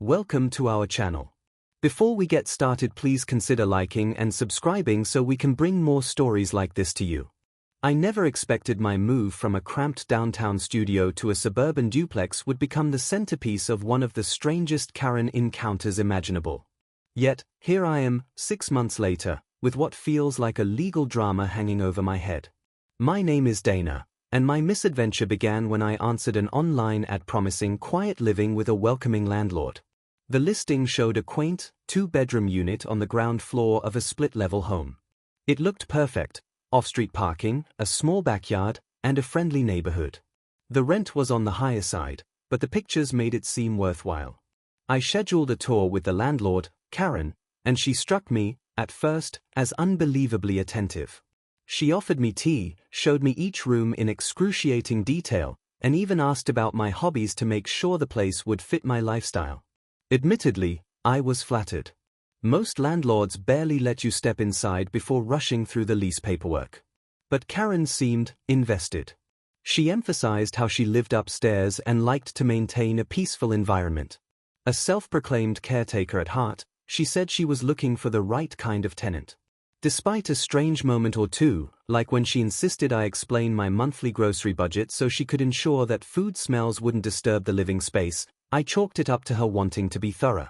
Welcome to our channel. Before we get started, please consider liking and subscribing so we can bring more stories like this to you. I never expected my move from a cramped downtown studio to a suburban duplex would become the centerpiece of one of the strangest Karen encounters imaginable. Yet, here I am, 6 months later, with what feels like a legal drama hanging over my head. My name is Dana, and my misadventure began when I answered an online ad promising quiet living with a welcoming landlord. The listing showed a quaint, 2-bedroom unit on the ground floor of a split-level home. It looked perfect: off-street parking, a small backyard, and a friendly neighborhood. The rent was on the higher side, but the pictures made it seem worthwhile. I scheduled a tour with the landlord, Karen, and she struck me, at first, as unbelievably attentive. She offered me tea, showed me each room in excruciating detail, and even asked about my hobbies to make sure the place would fit my lifestyle. Admittedly, I was flattered. Most landlords barely let you step inside before rushing through the lease paperwork. But Karen seemed invested. She emphasized how she lived upstairs and liked to maintain a peaceful environment. A self-proclaimed caretaker at heart, she said she was looking for the right kind of tenant. Despite a strange moment or two, like when she insisted I explain my monthly grocery budget so she could ensure that food smells wouldn't disturb the living space, I chalked it up to her wanting to be thorough.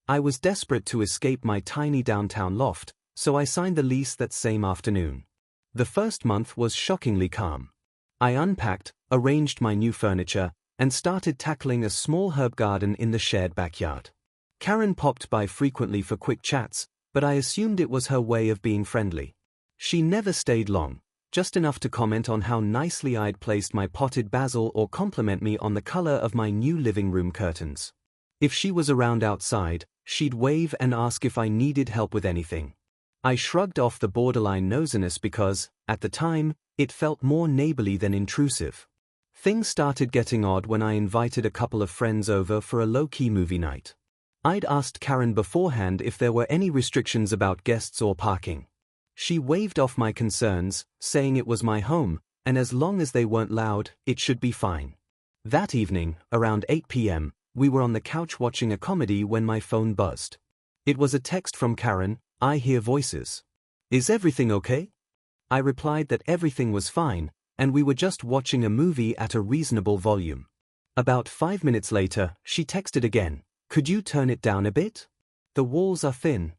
I was desperate to escape my tiny downtown loft, so I signed the lease that same afternoon. The first month was shockingly calm. I unpacked, arranged my new furniture, and started tackling a small herb garden in the shared backyard. Karen popped by frequently for quick chats, but I assumed it was her way of being friendly. She never stayed long, just enough to comment on how nicely I'd placed my potted basil or compliment me on the color of my new living room curtains. If she was around outside, she'd wave and ask if I needed help with anything. I shrugged off the borderline nosiness because, at the time, it felt more neighborly than intrusive. Things started getting odd when I invited a couple of friends over for a low-key movie night. I'd asked Karen beforehand if there were any restrictions about guests or parking. She waved off my concerns, saying it was my home, and as long as they weren't loud, it should be fine. That evening, around 8 p.m., we were on the couch watching a comedy when my phone buzzed. It was a text from Karen. "I hear voices. Is everything okay?" I replied that everything was fine, and we were just watching a movie at a reasonable volume. About 5 minutes later, she texted again. "Could you turn it down a bit? The walls are thin."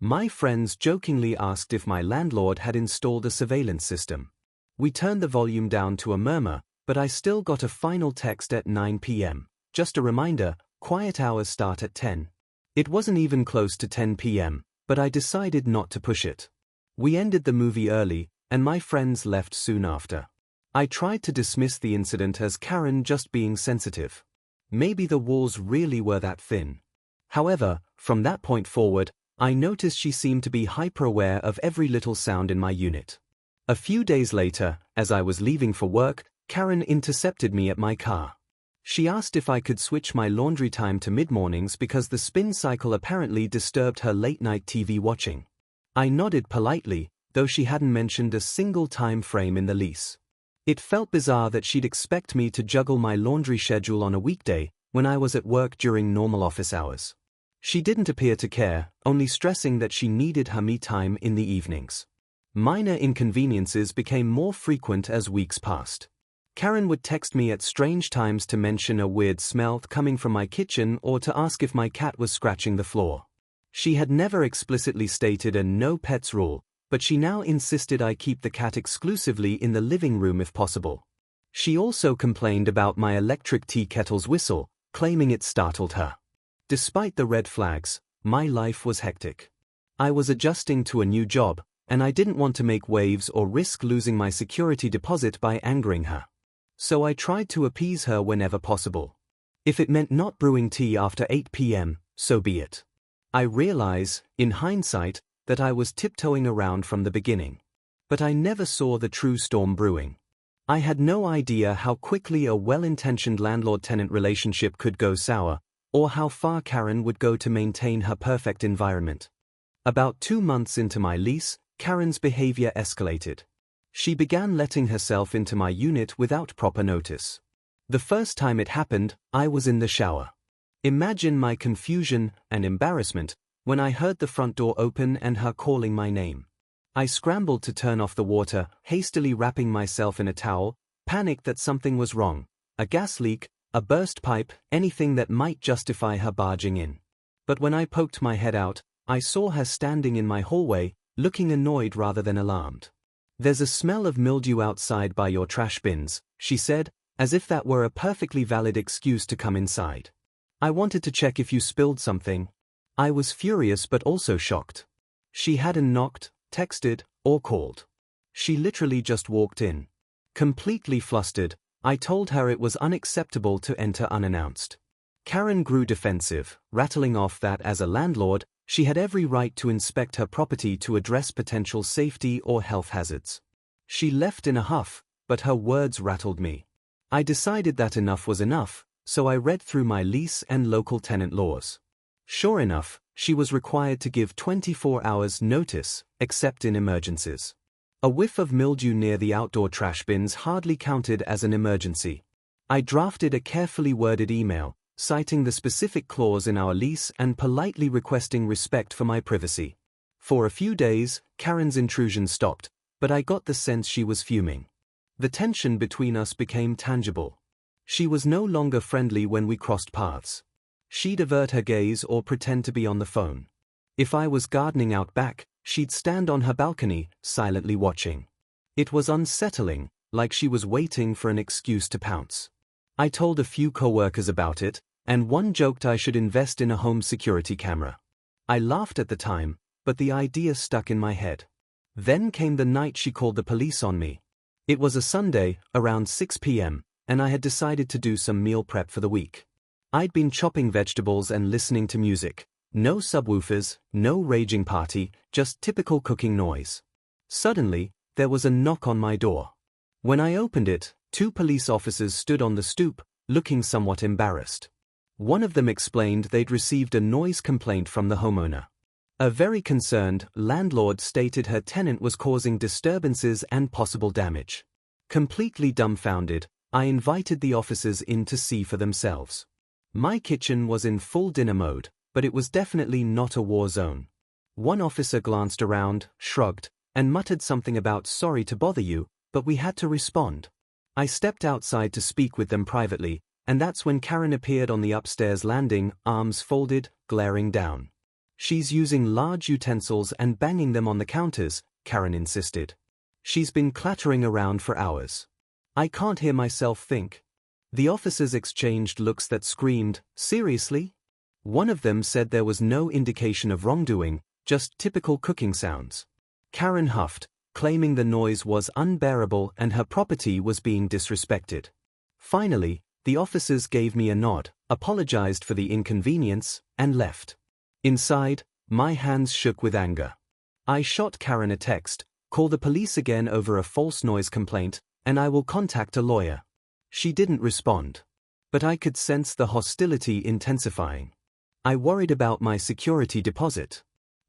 My friends jokingly asked if my landlord had installed a surveillance system. We turned the volume down to a murmur, but I still got a final text at 9 p.m. Just a reminder, quiet hours start at 10. It wasn't even close to 10 p.m., but I decided not to push it. We ended the movie early, and my friends left soon after. I tried to dismiss the incident as Karen just being sensitive. Maybe the walls really were that thin. However, from that point forward, I noticed she seemed to be hyper-aware of every little sound in my unit. A few days later, as I was leaving for work, Karen intercepted me at my car. She asked if I could switch my laundry time to mid-mornings because the spin cycle apparently disturbed her late-night TV watching. I nodded politely, though she hadn't mentioned a single time frame in the lease. It felt bizarre that she'd expect me to juggle my laundry schedule on a weekday when I was at work during normal office hours. She didn't appear to care, only stressing that she needed her me time in the evenings. Minor inconveniences became more frequent as weeks passed. Karen would text me at strange times to mention a weird smell coming from my kitchen or to ask if my cat was scratching the floor. She had never explicitly stated a no pets rule, but she now insisted I keep the cat exclusively in the living room if possible. She also complained about my electric tea kettle's whistle, claiming it startled her. Despite the red flags, my life was hectic. I was adjusting to a new job, and I didn't want to make waves or risk losing my security deposit by angering her. So I tried to appease her whenever possible. If it meant not brewing tea after 8 p.m., so be it. I realize, in hindsight, that I was tiptoeing around from the beginning. But I never saw the true storm brewing. I had no idea how quickly a well-intentioned landlord-tenant relationship could go sour, or how far Karen would go to maintain her perfect environment. About 2 months into my lease, Karen's behavior escalated. She began letting herself into my unit without proper notice. The first time it happened, I was in the shower. Imagine my confusion and embarrassment when I heard the front door open and her calling my name. I scrambled to turn off the water, hastily wrapping myself in a towel, panicked that something was wrong, a gas leak, a burst pipe, anything that might justify her barging in. But when I poked my head out, I saw her standing in my hallway, looking annoyed rather than alarmed. "There's a smell of mildew outside by your trash bins," she said, as if that were a perfectly valid excuse to come inside. "I wanted to check if you spilled something." I was furious but also shocked. She hadn't knocked, texted, or called. She literally just walked in. Completely flustered, I told her it was unacceptable to enter unannounced. Karen grew defensive, rattling off that as a landlord, she had every right to inspect her property to address potential safety or health hazards. She left in a huff, but her words rattled me. I decided that enough was enough, so I read through my lease and local tenant laws. Sure enough, she was required to give 24 hours notice, except in emergencies. A whiff of mildew near the outdoor trash bins hardly counted as an emergency. I drafted a carefully worded email, citing the specific clause in our lease and politely requesting respect for my privacy. For a few days, Karen's intrusion stopped, but I got the sense she was fuming. The tension between us became tangible. She was no longer friendly when we crossed paths. She'd avert her gaze or pretend to be on the phone. If I was gardening out back, she'd stand on her balcony, silently watching. It was unsettling, like she was waiting for an excuse to pounce. I told a few co-workers about it, and one joked I should invest in a home security camera. I laughed at the time, but the idea stuck in my head. Then came the night she called the police on me. It was a Sunday, around 6 p.m., and I had decided to do some meal prep for the week. I'd been chopping vegetables and listening to music. No subwoofers, no raging party, just typical cooking noise. Suddenly, there was a knock on my door. When I opened it, 2 police officers stood on the stoop, looking somewhat embarrassed. One of them explained they'd received a noise complaint from the homeowner. A very concerned landlord stated her tenant was causing disturbances and possible damage. Completely dumbfounded, I invited the officers in to see for themselves. My kitchen was in full dinner mode, but it was definitely not a war zone. One officer glanced around, shrugged, and muttered something about "sorry to bother you," but we had to respond. I stepped outside to speak with them privately, and that's when Karen appeared on the upstairs landing, arms folded, glaring down. "She's using large utensils and banging them on the counters," Karen insisted. "She's been clattering around for hours. I can't hear myself think." The officers exchanged looks that screamed, "Seriously?" One of them said there was no indication of wrongdoing, just typical cooking sounds. Karen huffed, claiming the noise was unbearable and her property was being disrespected. Finally, the officers gave me a nod, apologized for the inconvenience, and left. Inside, my hands shook with anger. I shot Karen a text, "Call the police again over a false noise complaint, and I will contact a lawyer." She didn't respond. But I could sense the hostility intensifying. I worried about my security deposit.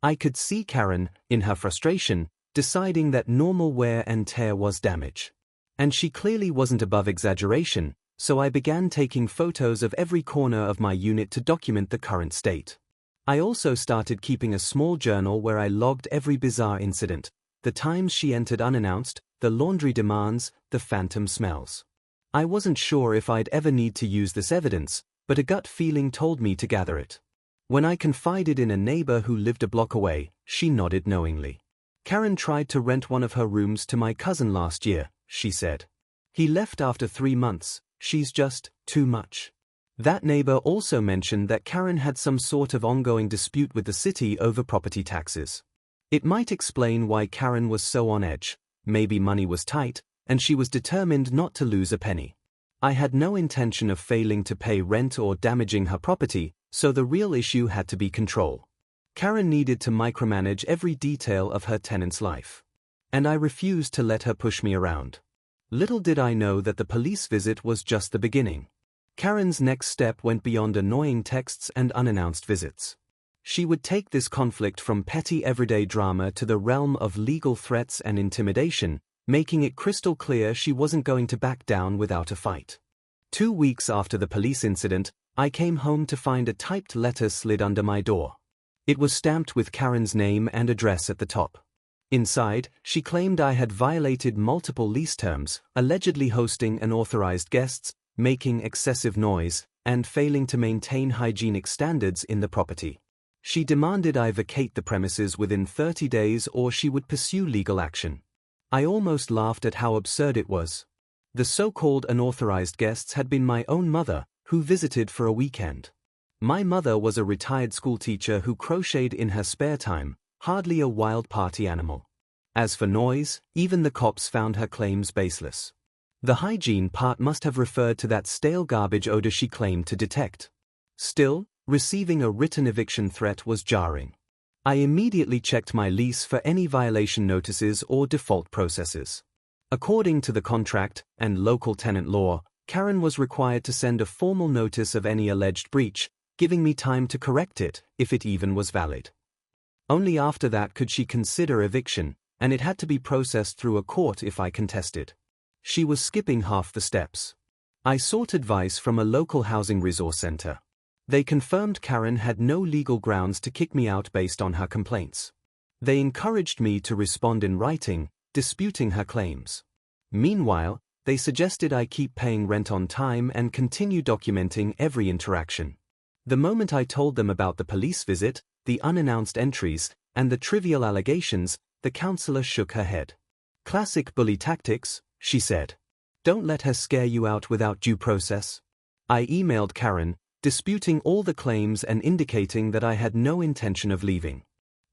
I could see Karen, in her frustration, deciding that normal wear and tear was damage. And she clearly wasn't above exaggeration, so I began taking photos of every corner of my unit to document the current state. I also started keeping a small journal where I logged every bizarre incident, the times she entered unannounced, the laundry demands, the phantom smells. I wasn't sure if I'd ever need to use this evidence, but a gut feeling told me to gather it. When I confided in a neighbor who lived a block away, she nodded knowingly. "Karen tried to rent one of her rooms to my cousin last year," she said. "He left after 3 months, she's just too much." That neighbor also mentioned that Karen had some sort of ongoing dispute with the city over property taxes. It might explain why Karen was so on edge. Maybe money was tight, and she was determined not to lose a penny. I had no intention of failing to pay rent or damaging her property, so the real issue had to be control. Karen needed to micromanage every detail of her tenant's life. And I refused to let her push me around. Little did I know that the police visit was just the beginning. Karen's next step went beyond annoying texts and unannounced visits. She would take this conflict from petty everyday drama to the realm of legal threats and intimidation, making it crystal clear she wasn't going to back down without a fight. 2 weeks after the police incident, I came home to find a typed letter slid under my door. It was stamped with Karen's name and address at the top. Inside, she claimed I had violated multiple lease terms, allegedly hosting unauthorized guests, making excessive noise, and failing to maintain hygienic standards in the property. She demanded I vacate the premises within 30 days or she would pursue legal action. I almost laughed at how absurd it was. The so-called unauthorized guests had been my own mother, who visited for a weekend. My mother was a retired schoolteacher who crocheted in her spare time, hardly a wild party animal. As for noise, even the cops found her claims baseless. The hygiene part must have referred to that stale garbage odor she claimed to detect. Still, receiving a written eviction threat was jarring. I immediately checked my lease for any violation notices or default processes. According to the contract and local tenant law, Karen was required to send a formal notice of any alleged breach, giving me time to correct it, if it even was valid. Only after that could she consider eviction, and it had to be processed through a court if I contested. She was skipping half the steps. I sought advice from a local housing resource center. They confirmed Karen had no legal grounds to kick me out based on her complaints. They encouraged me to respond in writing, disputing her claims. Meanwhile, they suggested I keep paying rent on time and continue documenting every interaction. The moment I told them about the police visit, the unannounced entries, and the trivial allegations, the counselor shook her head. "Classic bully tactics," she said. "Don't let her scare you out without due process." I emailed Karen, disputing all the claims and indicating that I had no intention of leaving.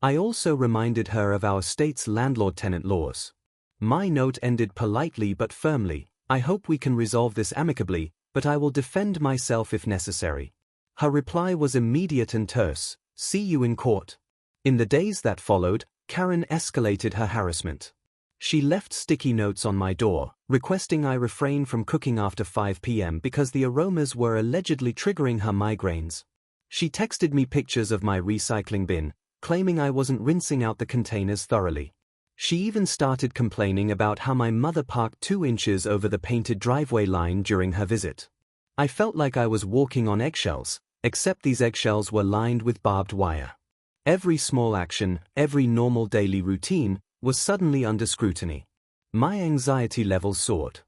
I also reminded her of our state's landlord-tenant laws. My note ended politely but firmly. "I hope we can resolve this amicably, but I will defend myself if necessary." Her reply was immediate and terse: "See you in court." In the days that followed, Karen escalated her harassment. She left sticky notes on my door, requesting I refrain from cooking after 5 p.m. because the aromas were allegedly triggering her migraines. She texted me pictures of my recycling bin, claiming I wasn't rinsing out the containers thoroughly. She even started complaining about how my mother parked 2 inches over the painted driveway line during her visit. I felt like I was walking on eggshells, except these eggshells were lined with barbed wire. Every small action, every normal daily routine, was suddenly under scrutiny. My anxiety levels soared.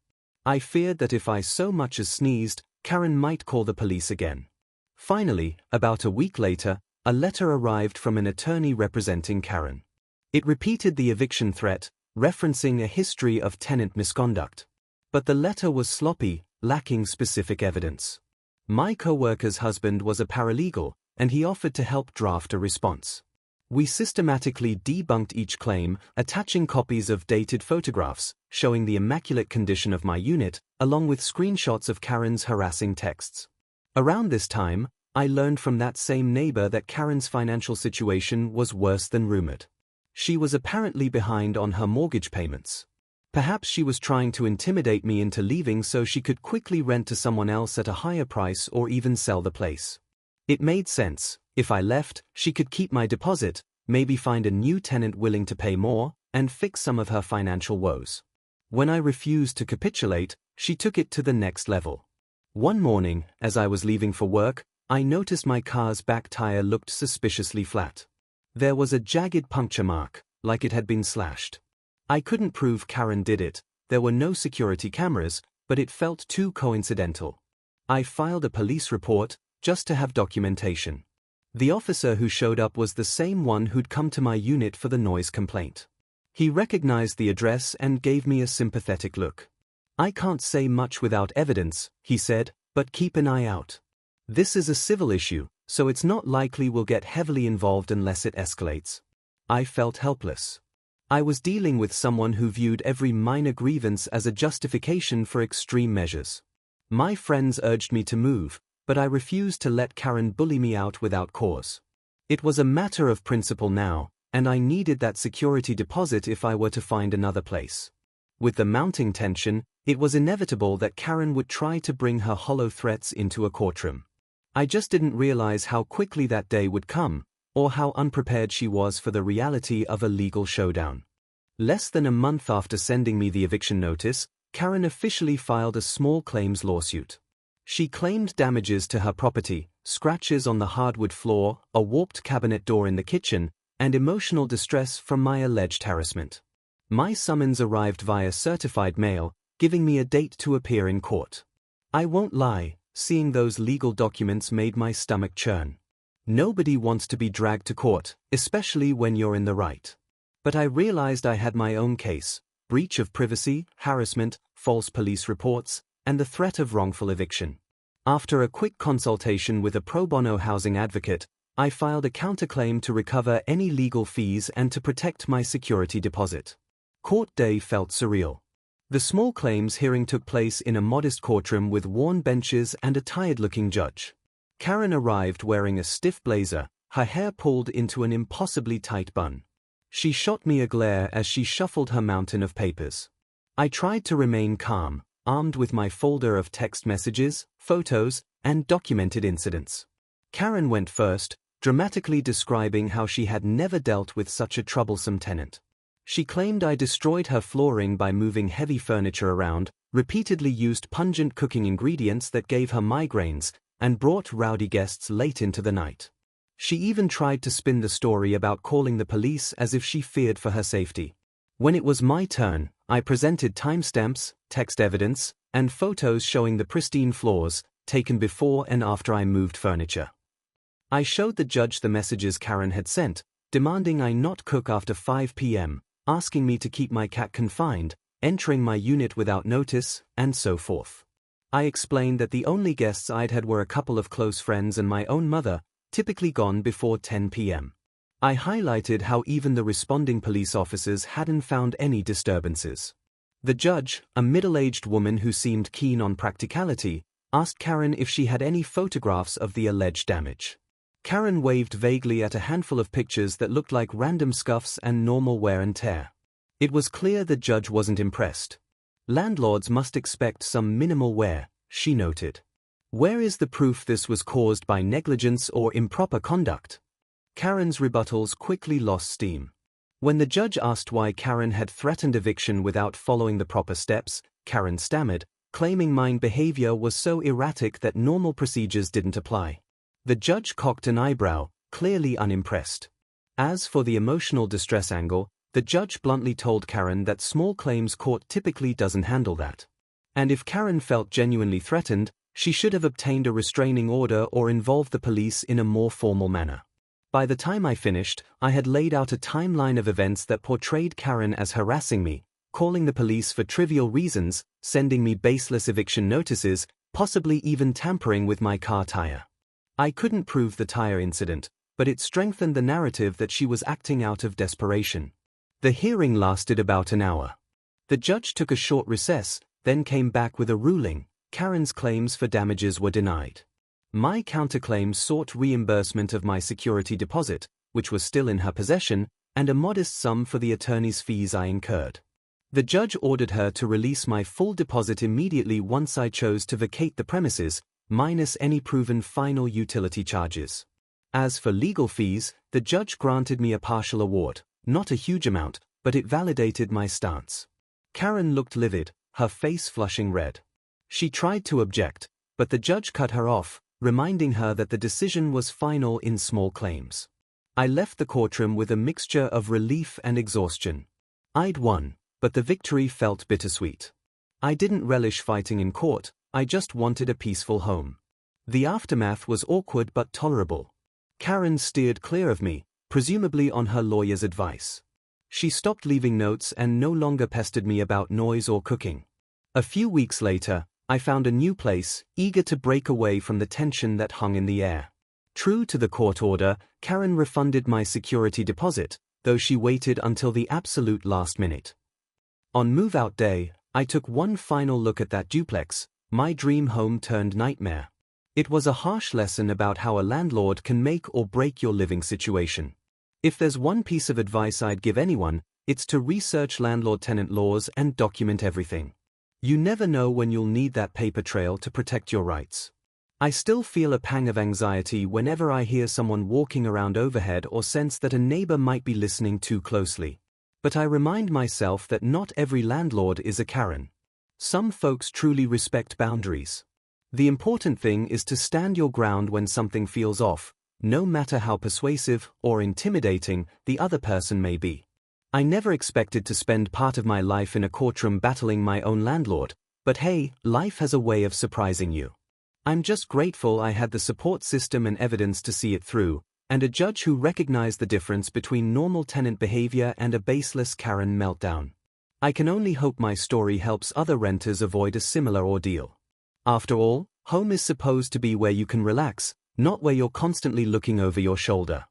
I feared that if I so much as sneezed, Karen might call the police again. Finally, about a week later, a letter arrived from an attorney representing Karen. It repeated the eviction threat, referencing a history of tenant misconduct. But the letter was sloppy, lacking specific evidence. My co-worker's husband was a paralegal, and he offered to help draft a response. We systematically debunked each claim, attaching copies of dated photographs, showing the immaculate condition of my unit, along with screenshots of Karen's harassing texts. Around this time, I learned from that same neighbor that Karen's financial situation was worse than rumored. She was apparently behind on her mortgage payments. Perhaps she was trying to intimidate me into leaving so she could quickly rent to someone else at a higher price or even sell the place. It made sense. If I left, she could keep my deposit, maybe find a new tenant willing to pay more, and fix some of her financial woes. When I refused to capitulate, she took it to the next level. One morning, as I was leaving for work, I noticed my car's back tire looked suspiciously flat. There was a jagged puncture mark, like it had been slashed. I couldn't prove Karen did it, there were no security cameras, but it felt too coincidental. I filed a police report, just to have documentation. The officer who showed up was the same one who'd come to my unit for the noise complaint. He recognized the address and gave me a sympathetic look. "I can't say much without evidence," he said, "but keep an eye out. This is a civil issue, so it's not likely we'll get heavily involved unless it escalates." I felt helpless. I was dealing with someone who viewed every minor grievance as a justification for extreme measures. My friends urged me to move, but I refused to let Karen bully me out without cause. It was a matter of principle now, and I needed that security deposit if I were to find another place. With the mounting tension, it was inevitable that Karen would try to bring her hollow threats into a courtroom. I just didn't realize how quickly that day would come, or how unprepared she was for the reality of a legal showdown. Less than a month after sending me the eviction notice, Karen officially filed a small claims lawsuit. She claimed damages to her property, scratches on the hardwood floor, a warped cabinet door in the kitchen, and emotional distress from my alleged harassment. My summons arrived via certified mail, giving me a date to appear in court. I won't lie, seeing those legal documents made my stomach churn. Nobody wants to be dragged to court, especially when you're in the right. But I realized I had my own case: breach of privacy, harassment, false police reports, and the threat of wrongful eviction. After a quick consultation with a pro bono housing advocate, I filed a counterclaim to recover any legal fees and to protect my security deposit. Court day felt surreal. The small claims hearing took place in a modest courtroom with worn benches and a tired-looking judge. Karen arrived wearing a stiff blazer, her hair pulled into an impossibly tight bun. She shot me a glare as she shuffled her mountain of papers. I tried to remain calm, armed with my folder of text messages, photos, and documented incidents. Karen went first, dramatically describing how she had never dealt with such a troublesome tenant. She claimed I destroyed her flooring by moving heavy furniture around, repeatedly used pungent cooking ingredients that gave her migraines, and brought rowdy guests late into the night. She even tried to spin the story about calling the police as if she feared for her safety. When it was my turn, I presented timestamps, text evidence, and photos showing the pristine floors, taken before and after I moved furniture. I showed the judge the messages Karen had sent, demanding I not cook after 5 p.m., asking me to keep my cat confined, entering my unit without notice, and so forth. I explained that the only guests I'd had were a couple of close friends and my own mother, typically gone before 10 p.m. I highlighted how even the responding police officers hadn't found any disturbances. The judge, a middle-aged woman who seemed keen on practicality, asked Karen if she had any photographs of the alleged damage. Karen waved vaguely at a handful of pictures that looked like random scuffs and normal wear and tear. It was clear the judge wasn't impressed. Landlords must expect some minimal wear, she noted. Where is the proof this was caused by negligence or improper conduct? Karen's rebuttals quickly lost steam. When the judge asked why Karen had threatened eviction without following the proper steps, Karen stammered, claiming my behavior was so erratic that normal procedures didn't apply. The judge cocked an eyebrow, clearly unimpressed. As for the emotional distress angle, the judge bluntly told Karen that small claims court typically doesn't handle that. And if Karen felt genuinely threatened, she should have obtained a restraining order or involved the police in a more formal manner. By the time I finished, I had laid out a timeline of events that portrayed Karen as harassing me, calling the police for trivial reasons, sending me baseless eviction notices, possibly even tampering with my car tire. I couldn't prove the tire incident, but it strengthened the narrative that she was acting out of desperation. The hearing lasted about an hour. The judge took a short recess, then came back with a ruling. Karen's claims for damages were denied. My counterclaim sought reimbursement of my security deposit, which was still in her possession, and a modest sum for the attorney's fees I incurred. The judge ordered her to release my full deposit immediately once I chose to vacate the premises, minus any proven final utility charges. As for legal fees, the judge granted me a partial award, not a huge amount, but it validated my stance. Karen looked livid, her face flushing red. She tried to object, but the judge cut her off, reminding her that the decision was final in small claims. I left the courtroom with a mixture of relief and exhaustion. I'd won, but the victory felt bittersweet. I didn't relish fighting in court, I just wanted a peaceful home. The aftermath was awkward but tolerable. Karen steered clear of me, presumably on her lawyer's advice. She stopped leaving notes and no longer pestered me about noise or cooking. A few weeks later, I found a new place, eager to break away from the tension that hung in the air. True to the court order, Karen refunded my security deposit, though she waited until the absolute last minute. On move-out day, I took one final look at that duplex, my dream home turned nightmare. It was a harsh lesson about how a landlord can make or break your living situation. If there's one piece of advice I'd give anyone, it's to research landlord-tenant laws and document everything. You never know when you'll need that paper trail to protect your rights. I still feel a pang of anxiety whenever I hear someone walking around overhead or sense that a neighbor might be listening too closely. But I remind myself that not every landlord is a Karen. Some folks truly respect boundaries. The important thing is to stand your ground when something feels off, no matter how persuasive or intimidating the other person may be. I never expected to spend part of my life in a courtroom battling my own landlord, but hey, life has a way of surprising you. I'm just grateful I had the support system and evidence to see it through, and a judge who recognized the difference between normal tenant behavior and a baseless Karen meltdown. I can only hope my story helps other renters avoid a similar ordeal. After all, home is supposed to be where you can relax, not where you're constantly looking over your shoulder.